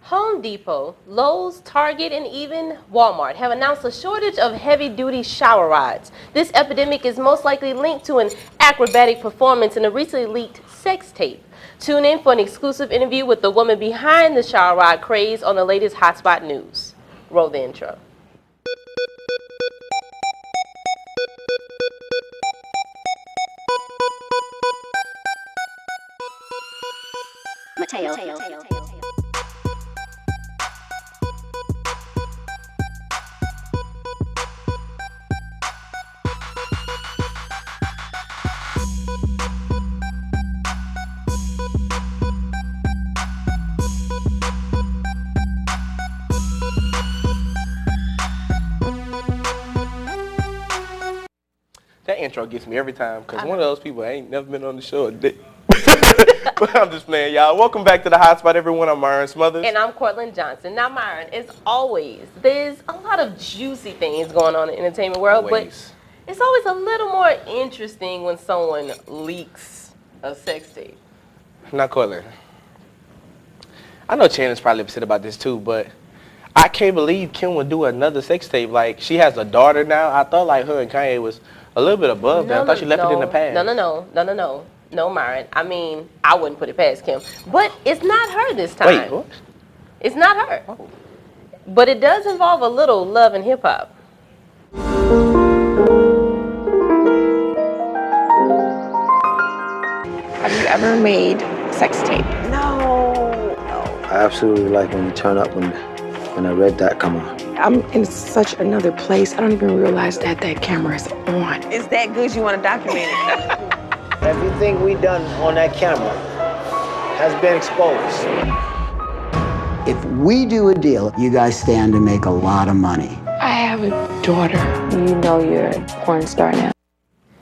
Home Depot, Lowe's, Target, and even Walmart have announced a shortage of heavy-duty shower rods. This epidemic is most likely linked to an acrobatic performance in a recently leaked sex tape. Tune in for an exclusive interview with the woman behind the shower rod craze on the latest Hotspot News. Roll the intro. Mateo. That intro gets me every time because one of those people ain't never been on the show. But I'm just playing, y'all. Welcome back to the Hotspot, everyone. I'm Myron Smothers. And I'm Cortland Johnson. Now, Myron, as always, there's a lot of juicy things going on in the entertainment world, but it's always a little more interesting when someone leaks a sex tape. Now, Cortland, I know Shannon's probably upset about this too, but I can't believe Kim would do another sex tape. Like, she has a daughter now. I thought like her and Kanye was a little bit above that. I thought she left it in the past. No, Myron. I mean, I wouldn't put it past Kim. But it's not her this time. Wait, what? It's not her. Oh. But it does involve a little love and hip-hop. Have you ever made sex tape? No. I absolutely like when you turn up when I read that come on. I'm in such another place. I don't even realize that camera is on. It's that good you want to document it. Everything we done on that camera has been exposed. If we do a deal, you guys stand to make a lot of money. I have a daughter. You know you're a porn star now.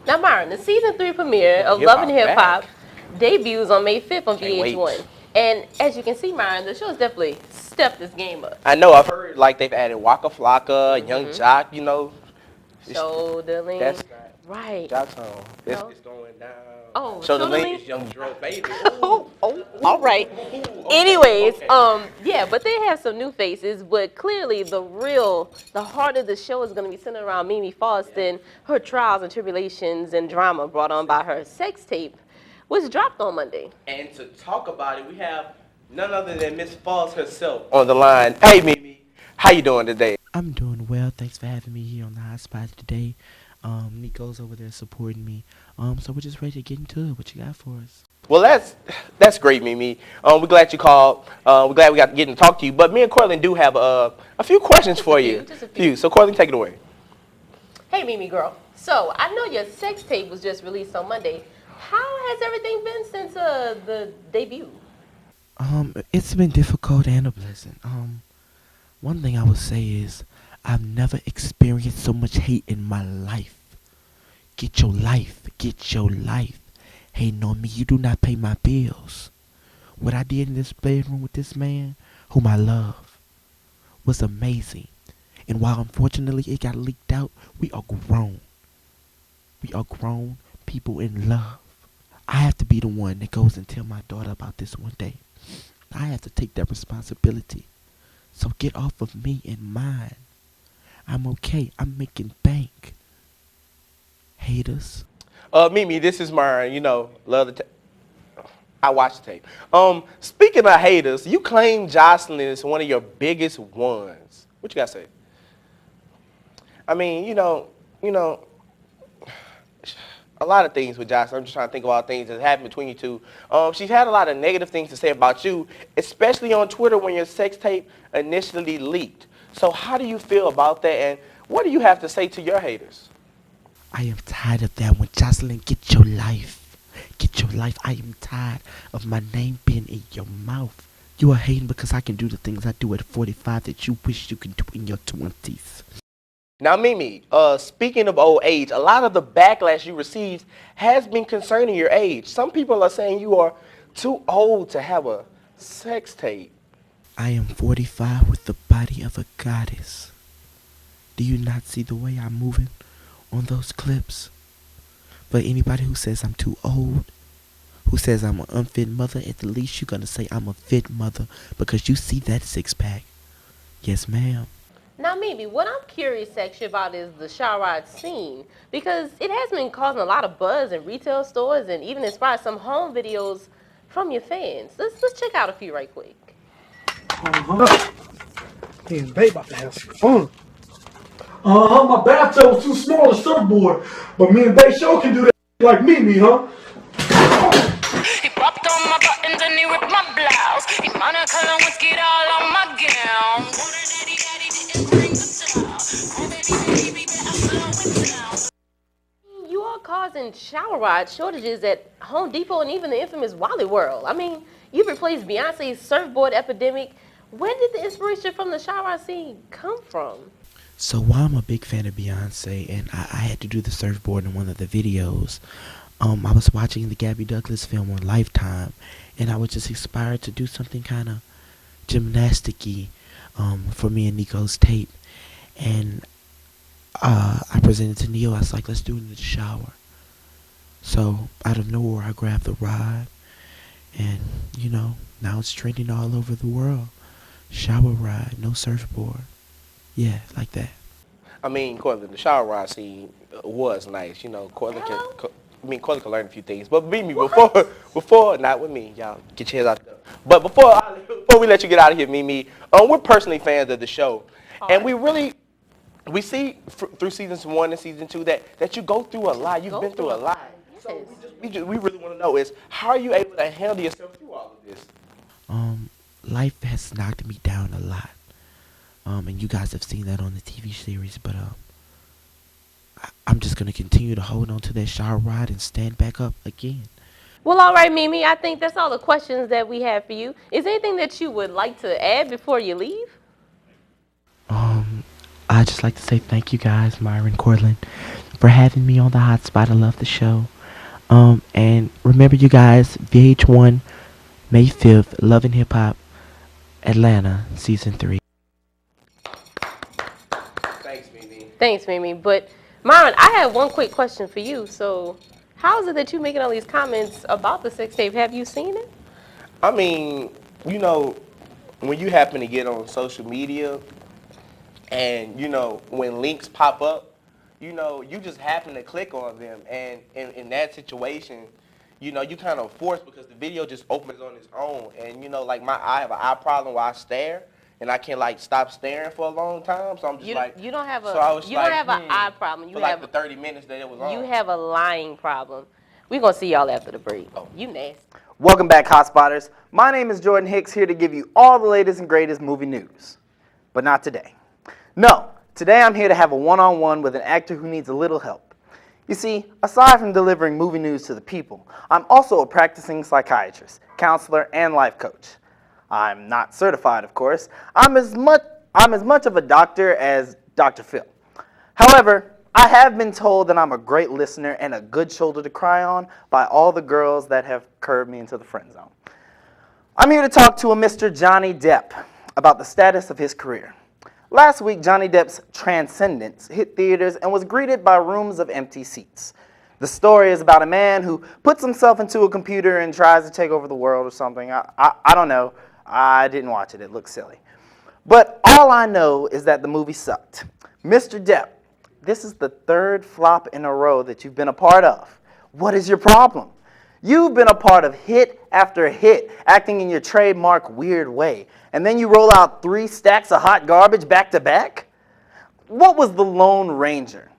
Now, Myron, the season 3 premiere of Love and Hip Hop debuts on May 5th on VH1. And as you can see, Myron, the show's definitely stepped this game up. I know. I've heard like they've added Waka Flocka, Young Jock. You know. Shoulder lean. That's right. Jock's home. It's going down. Oh, Shoulder lean is Young Dro, baby. All right. Anyways, yeah, but they have some new faces, but clearly the heart of the show is going to be centered around Mimi Faust and her trials and tribulations and drama brought on by her sex tape, which dropped on Monday. And to talk about it, we have none other than Miss Faust herself on the line. Hey, Mimi, how you doing today? I'm doing well. Thanks for having me here on the Hotspot today. Nico's over there supporting me. So we're just ready to get into it. What you got for us? Well, that's great, Mimi. We're glad you called. We're glad we got to get and talk to you. But me and Cortland do have a few questions for you. Just a few. So, Cortland, take it away. Hey, Mimi girl. So I know your sex tape was just released on Monday. How has everything been since the debut? It's been difficult and a blessing. One thing I would say is I've never experienced so much hate in my life. Get your life. Hating on me, you do not pay my bills. What I did in this bedroom with this man, whom I love, was amazing. And while unfortunately it got leaked out, we are grown. We are grown people in love. I have to be the one that goes and tell my daughter about this one day. I have to take that responsibility. So get off of me and mine. I'm okay. I'm making bank. Haters. Mimi, this is Myron. You know, love the tape. I watched the tape. Speaking of haters, you claim Jocelyn is one of your biggest ones. What you got to say? I mean, you know, a lot of things with Jocelyn. I'm just trying to think about things that happened between you two. She's had a lot of negative things to say about you, especially on Twitter when your sex tape initially leaked. So how do you feel about that, and what do you have to say to your haters? I am tired of that one. Jocelyn, get your life. Get your life. I am tired of my name being in your mouth. You are hating because I can do the things I do at 45 that you wish you could do in your 20s. Now, Mimi, speaking of old age, a lot of the backlash you received has been concerning your age. Some people are saying you are too old to have a sex tape. I am 45 with the body of a goddess. Do you not see the way I'm moving on those clips? For anybody who says I'm too old, who says I'm an unfit mother, at the least you're gonna say I'm a fit mother because you see that six pack. Yes, ma'am. Now, Mimi, what I'm curious actually about is the shower rod scene because it has been causing a lot of buzz in retail stores and even inspired some home videos from your fans. Let's check out a few right quick. Me and Babe about to have some fun. My bathtub was too small to surfboard, but me and Babe sure can do that like Mimi, huh? He popped on my buttons and he ripped my blouse. He monocolor whiskey all on my gown. Water daddy daddy didn't bring the towel. Oh baby baby, better slow it down. You are causing shower rod shortages at Home Depot and even the infamous Wally World. I mean, you've replaced Beyonce's surfboard epidemic. Where did the inspiration from the shower rod scene come from? So while I'm a big fan of Beyonce and I had to do the surfboard in one of the videos, I was watching the Gabby Douglas film on Lifetime, and I was just inspired to do something kind of gymnastic-y for me and Nico's tape. And I presented to Neo. I was like, let's do it in the shower. So out of nowhere, I grabbed the rod, and now it's trending all over the world. Shower rod, no surfboard. Yeah, like that. I mean, Cortland, the shower rod scene was nice. Cortland Cortland can learn a few things. But Mimi, before, not with me, y'all get your heads out there. But before we let you get out of here, Mimi, we're personally fans of the show, and we see through seasons 1 and season 2 that you go through a lot. You've been through a lot. Yes. So we really want to know is how are you able to handle yourself through all of this? Life has knocked me down a lot. And you guys have seen that on the TV series, but I'm just gonna continue to hold on to that shower rod and stand back up again. Well, all right, Mimi, I think that's all the questions that we have for you. Is there anything that you would like to add before you leave? I'd just like to say thank you guys, Myron, Cortland, for having me on the hot spot. I love the show. And remember, you guys, VH1, May 5th, Love and Hip Hop, Atlanta, Season 3. Thanks, Mimi. But, Myron, I have one quick question for you. So, how is it that you're making all these comments about the sex tape? Have you seen it? I mean, when you happen to get on social media and, when links pop up, you just happen to click on them. And in that situation, you kind of forced because the video just opens on its own. And, I have an eye problem where I stare. And I can't stop staring for a long time, so I'm just you don't have an eye problem. You for have the 30 minutes that it was on. You have a lying problem. We're gonna see y'all after the break. Oh, you nasty. Welcome back, Hot Spotters. My name is Jordan Hicks, here to give you all the latest and greatest movie news. But not today. No, today I'm here to have a one-on-one with an actor who needs a little help. You see, aside from delivering movie news to the people, I'm also a practicing psychiatrist, counselor, and life coach. I'm not certified, of course. I'm as much of a doctor as Dr. Phil. However, I have been told that I'm a great listener and a good shoulder to cry on by all the girls that have curved me into the friend zone. I'm here to talk to a Mr. Johnny Depp about the status of his career. Last week, Johnny Depp's Transcendence hit theaters and was greeted by rooms of empty seats. The story is about a man who puts himself into a computer and tries to take over the world or something. I don't know. I didn't watch it. It looked silly. But all I know is that the movie sucked. Mr. Depp, this is the third flop in a row that you've been a part of. What is your problem? You've been a part of hit after hit, acting in your trademark weird way, and then you roll out 3 stacks of hot garbage back to back? What was The Lone Ranger?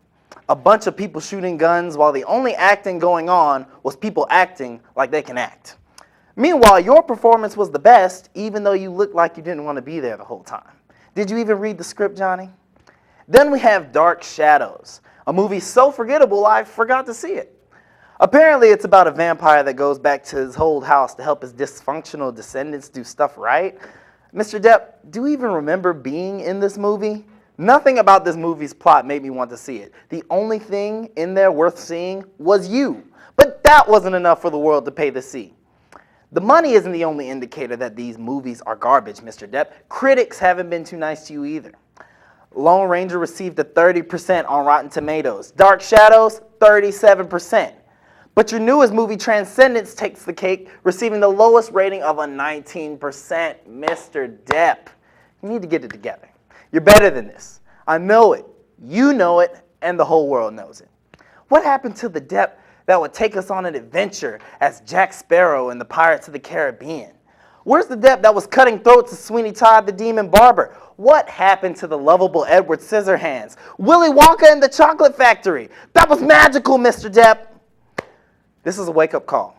A bunch of people shooting guns while the only acting going on was people acting like they can act. Meanwhile, your performance was the best, even though you looked like you didn't want to be there the whole time. Did you even read the script, Johnny? Then we have Dark Shadows, a movie so forgettable I forgot to see it. Apparently, it's about a vampire that goes back to his old house to help his dysfunctional descendants do stuff right. Mr. Depp, do you even remember being in this movie? Nothing about this movie's plot made me want to see it. The only thing in there worth seeing was you. But that wasn't enough for the world to pay to see. The money isn't the only indicator that these movies are garbage, Mr. Depp. Critics haven't been too nice to you either. Lone Ranger received a 30% on Rotten Tomatoes. Dark Shadows, 37%. But your newest movie, Transcendence, takes the cake, receiving the lowest rating of a 19%. Mr. Depp, you need to get it together. You're better than this. I know it, you know it, and the whole world knows it. What happened to the Depp that would take us on an adventure as Jack Sparrow in the Pirates of the Caribbean? Where's the Depp that was cutting throats to Sweeney Todd the Demon Barber? What happened to the lovable Edward Scissorhands? Willy Wonka and the Chocolate Factory? That was magical, Mr. Depp. This is a wake-up call.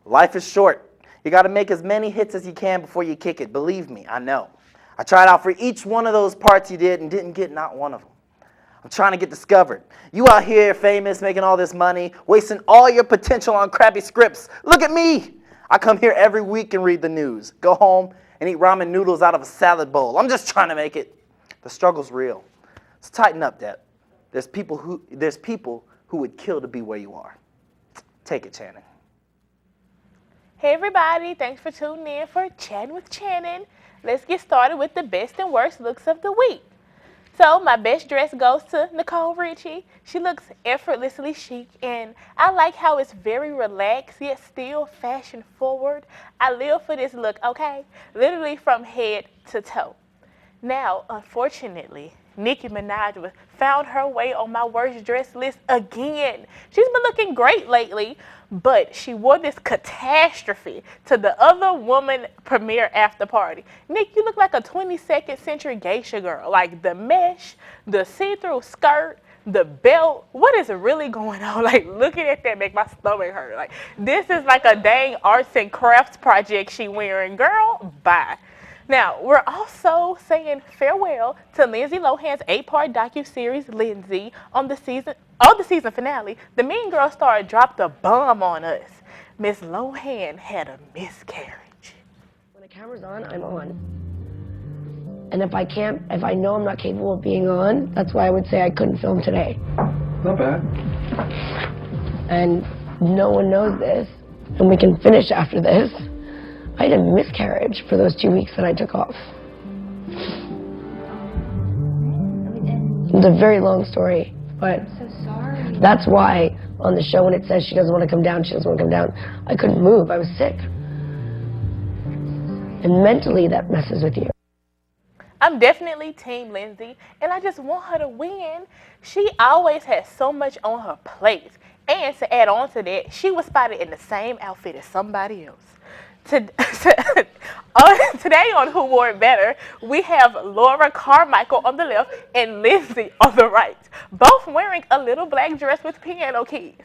Life is short. You got to make as many hits as you can before you kick it. Believe me, I know. I tried out for each one of those parts you did and didn't get not one of them. I'm trying to get discovered. You out here famous, making all this money, wasting all your potential on crappy scripts. Look at me. I come here every week and read the news. Go home and eat ramen noodles out of a salad bowl. I'm just trying to make it. The struggle's real. So tighten up, Depp. There's people who would kill to be where you are. Take it, Channing. Hey everybody, thanks for tuning in for Chatting with Channing. Let's get started with the best and worst looks of the week. So my best dress goes to Nicole Richie. She looks effortlessly chic, and I like how it's very relaxed yet still fashion forward. I live for this look, okay? Literally from head to toe. Now, unfortunately, Nicki Minaj found her way on my worst dress list again. She's been looking great lately, but she wore this catastrophe to the other woman premiere after party. Nick, you look like a 22nd century geisha girl. Like the mesh, the see-through skirt, the belt. What is really going on? Like looking at that make my stomach hurt. Like this is like a dang arts and crafts project she wearing. Girl, bye. Now, we're also saying farewell to Lindsay Lohan's 8-part docuseries, Lindsay, on the season finale. The Mean Girl star dropped a bomb on us. Miss Lohan had a miscarriage. When the camera's on, I'm on. And if I know I'm not capable of being on, that's why I would say I couldn't film today. Not bad. And no one knows this, and we can finish after this. I had a miscarriage for those 2 weeks that I took off. It's a very long story, but I'm so sorry. That's why on the show when it says she doesn't want to come down, she doesn't want to come down, I couldn't move. I was sick. And mentally, that messes with you. I'm definitely Team Lindsay, and I just want her to win. She always has so much on her plate. And to add on to that, she was spotted in the same outfit as somebody else. Today on Who Wore It Better, we have Laura Carmichael on the left and Lindsay on the right, both wearing a little black dress with piano keys.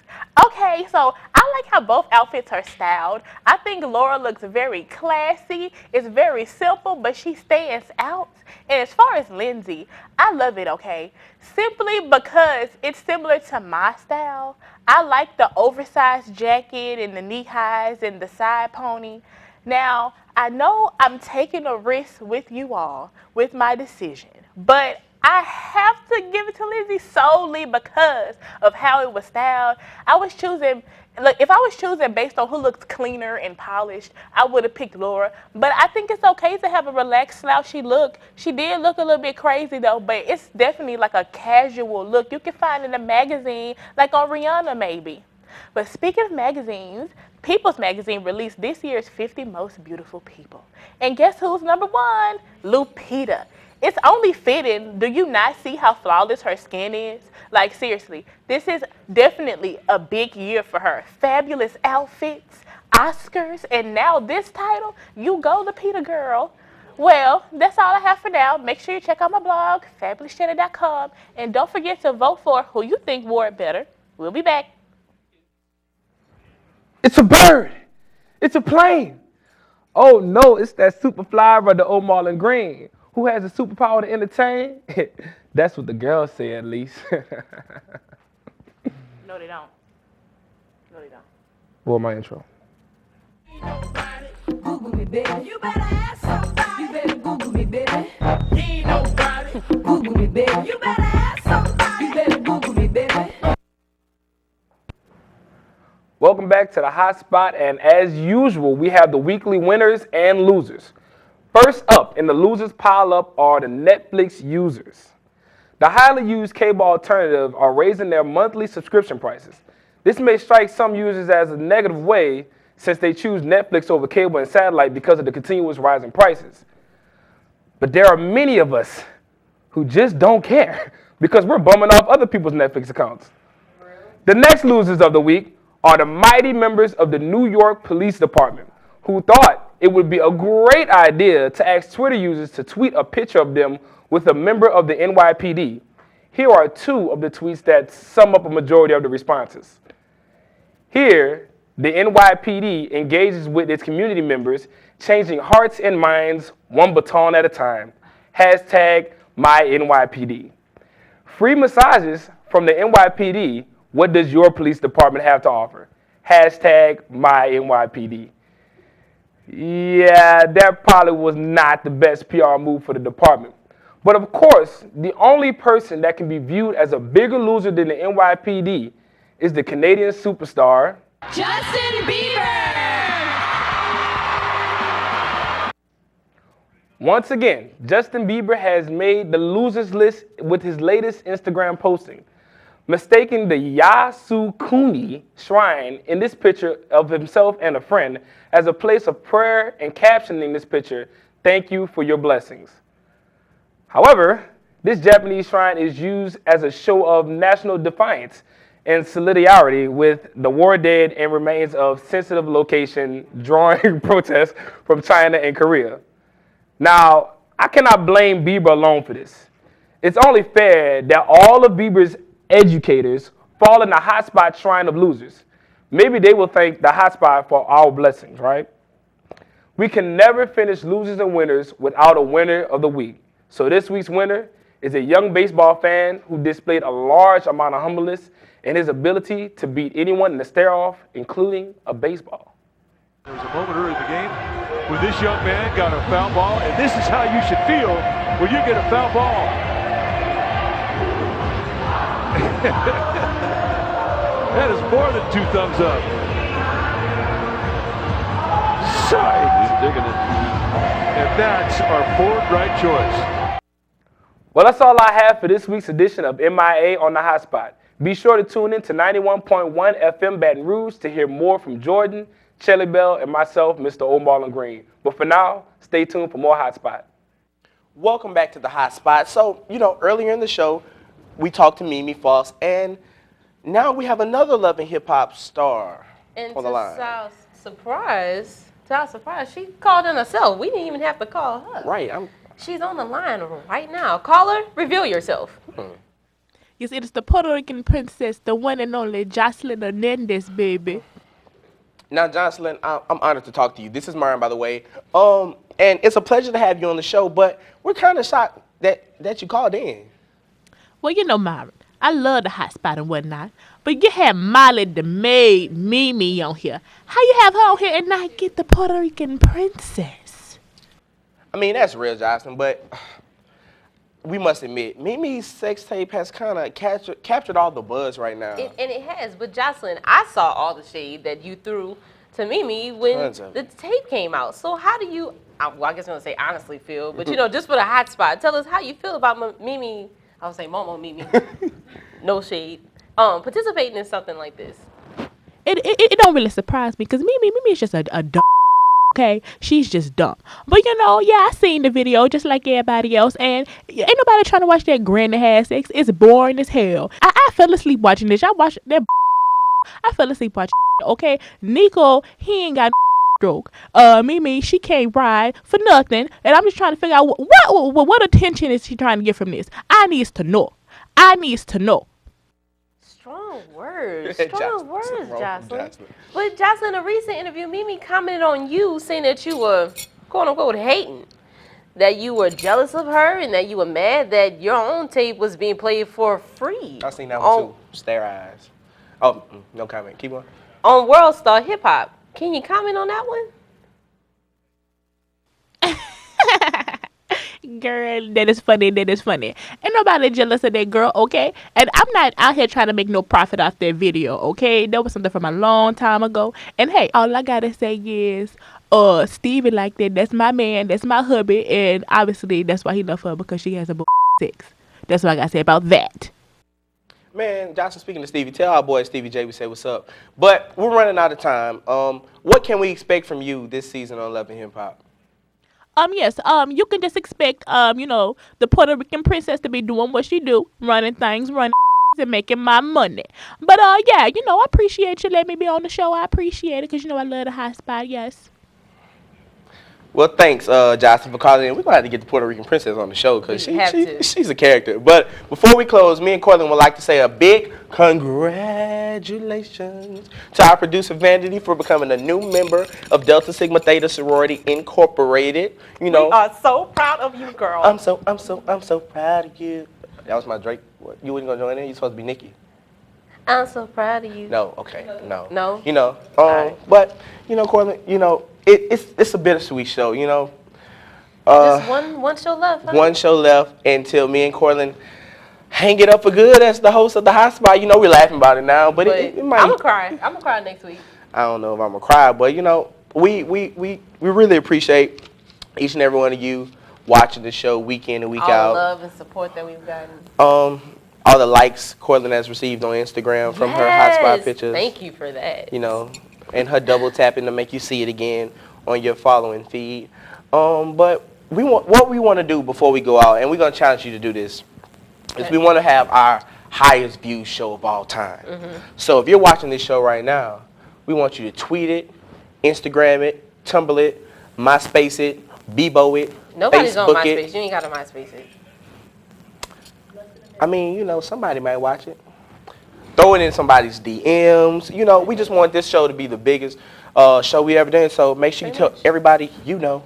Okay, so I like how both outfits are styled. I think Laura looks very classy. It's very simple, but she stands out. And as far as Lindsay, I love it, okay? Simply because it's similar to my style. I like the oversized jacket and the knee highs and the side pony. Now, I know I'm taking a risk with you all with my decision, but I have to give it to Lindsay solely because of how it was styled. If I was choosing based on who looks cleaner and polished, I would have picked Laura. But I think it's okay to have a relaxed, slouchy look. She did look a little bit crazy though, but it's definitely like a casual look you can find in a magazine, like on Rihanna maybe. But speaking of magazines, People's Magazine released this year's 50 Most Beautiful People. And guess who's number one? Lupita. It's only fitting. Do you not see how flawless her skin is? Like seriously, this is definitely a big year for her. Fabulous outfits, Oscars, and now this title. You go, Lupita girl. Well, that's all I have for now. Make sure you check out my blog, fabulouschannel.com, and don't forget to vote for who you think wore it better. We'll be back. It's a bird. It's a plane. Oh no, it's that super fly brother Omar and Green. Who has the superpower to entertain? That's what the girls say, at least. No, they don't. No, they don't. Well, my intro. Google me, baby. You better ask somebody. You better Google me, baby. Ain't nobody. Google me, baby. You better ask somebody. You better Google me, baby. Welcome back to the Hot Spot, and as usual, we have the weekly winners and losers. First up in the losers pile up are the Netflix users. The highly used cable alternative are raising their monthly subscription prices. This may strike some users as a negative way since they choose Netflix over cable and satellite because of the continuous rise in prices. But there are many of us who just don't care because we're bumming off other people's Netflix accounts. The next losers of the week are the mighty members of the New York Police Department who thought it would be a great idea to ask Twitter users to tweet a picture of them with a member of the NYPD. Here are two of the tweets that sum up a majority of the responses. Here, the NYPD engages with its community members, changing hearts and minds one baton at a time. Hashtag MyNYPD. Free massages from the NYPD. What does your police department have to offer? Hashtag MyNYPD. Yeah, that probably was not the best PR move for the department. But of course, the only person that can be viewed as a bigger loser than the NYPD is the Canadian superstar, Justin Bieber! Once again, Justin Bieber has made the losers list with his latest Instagram posting, mistaking the Yasukuni shrine in this picture of himself and a friend as a place of prayer and captioning this picture, "Thank you for your blessings." However, this Japanese shrine is used as a show of national defiance and solidarity with the war dead and remains of sensitive location, drawing protests from China and Korea. Now, I cannot blame Bieber alone for this. It's only fair that all of Bieber's educators fall in the hotspot shrine of losers. Maybe they will thank the hotspot for our blessings, right? We can never finish losers and winners without a winner of the week. So this week's winner is a young baseball fan who displayed a large amount of humbleness in his ability to beat anyone in the stare-off, including a baseball. There was a moment early in the game when this young man got a foul ball, and this is how you should feel when you get a foul ball. That is more than 2 thumbs up. Sorry. And that's our fourth right choice. Well, that's all I have for this week's edition of MIA on the Hotspot. Be sure to tune in to 91.1 FM Baton Rouge to hear more from Jordan, Shelly Bell, and myself, Mr. O'Marlon Green. But for now, stay tuned for more Hotspot. Welcome back to the Hotspot. So, earlier in the show, we talked to Mimi FAUST, and now we have another Love and Hip Hop star and on the line. To our surprise, she called in herself. We didn't even have to call her. Right. She's on the line right now. Caller, reveal yourself. You see, it's the Puerto Rican princess, the one and only Jocelyn Hernandez, baby. Now, Jocelyn, I'm honored to talk to you. This is Myron, by the way. And it's a pleasure to have you on the show, but we're kind of shocked that you called in. Well, Myron, I love the hot spot and whatnot, but you have Molly the maid, Mimi on here. How you have her on here and not get the Puerto Rican princess? I mean, that's real, Jocelyn, but we must admit, Mimi's sex tape has kind of captured all the buzz right now. And it has. But Jocelyn, I saw all the shade that you threw to Mimi when the tape came out. So how do you, I guess I'm going to say honestly feel, but just for the hot spot, tell us how you feel about Mimi, I would say Momo Mimi, no shade, participating in something like this. It don't really surprise me because Mimi is just a dumb. Okay, she's just dumb. But I seen the video just like everybody else, and ain't nobody trying to watch that granny had sex. It's boring as hell. I fell asleep watching this. I watched that. I fell asleep watching. Okay, Nico, he ain't got stroke. Mimi, she can't ride for nothing, and I'm just trying to figure out what attention is she trying to get from this. I needs to know. Strong words, Jocelyn. But Jocelyn, in a recent interview, Mimi commented on you, saying that you were, quote unquote, hating, that you were jealous of her, and that you were mad that your own tape was being played for free. I seen that one too. Stare eyes. Oh, no comment. Keep on. On World Star Hip Hop, can you comment on that one? Girl, that is funny. Ain't nobody jealous of that girl, okay? And I'm not out here trying to make no profit off that video, okay? That was something from a long time ago. And hey, all I gotta say is, Stevie like that. That's my man. That's my hubby. And obviously, that's why he love her, because she has a sex. That's what I gotta say about that. Man, Johnson, speaking to Stevie, tell our boy Stevie J we say what's up. But we're running out of time. What can we expect from you this season on Love and Hip Hop? Yes, you can just expect, the Puerto Rican princess to be doing what she do, running things, running and making my money. But, yeah, I appreciate you letting me be on the show. I appreciate it because, I love the hot spot, yes. Well, thanks, Johnson, for calling in. We're going to have to get the Puerto Rican princess on the show because she's a character. But before we close, me and Cortland would like to say a big congratulations to our producer, Vanity, for becoming a new member of Delta Sigma Theta Sorority Incorporated. We are so proud of you, girl. I'm so proud of you. That was my Drake. What? You wasn't going to join in? You're supposed to be Nicki. I'm so proud of you. No, okay, no. No? But, Cortland, it's a bittersweet show, Just one show left, huh? One show left until me and Cortland hang it up for good as the host of the hot spot. We're laughing about it now, but it might. I'm gonna cry. I'm gonna cry next week. I don't know if I'm gonna cry, but we really appreciate each and every one of you watching the show week in and week out. All the love and support that we've gotten. All the likes Cortland has received on Instagram from her hot spot pictures. Thank you for that. And her double tapping to make you see it again on your following feed. But what we want to do before we go out, and we're gonna challenge you to do this, is we want to have our highest viewed show of all time. So if you're watching this show right now, we want you to tweet it, Instagram it, Tumblr it, MySpace it, Bebo it, Nobody's Facebook on MySpace. it. You ain't got a MySpace it. I mean, somebody might watch it. Throw it in somebody's DMs. We just want this show to be the biggest show we ever done. So make sure you tell everybody to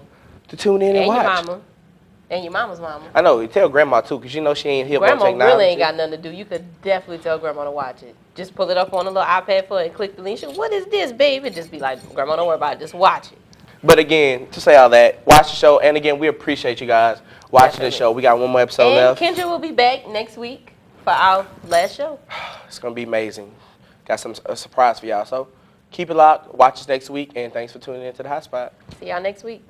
tune in and watch. And your mama. And your mama's mama. I know. Tell grandma too, because she ain't here about technology. Grandma really ain't got nothing to do. You could definitely tell grandma to watch it. Just pull it up on a little iPad for it and click the link. What is this, baby? Just be like, grandma, don't worry about it. Just watch it. But again, to say all that, watch the show. And again, we appreciate you guys watching the show. We got one more episode left. Kendra will be back next week for our last show. It's going to be amazing. Got a surprise for y'all. So keep it locked. Watch us next week. And thanks for tuning in to the Hot Spot. See y'all next week.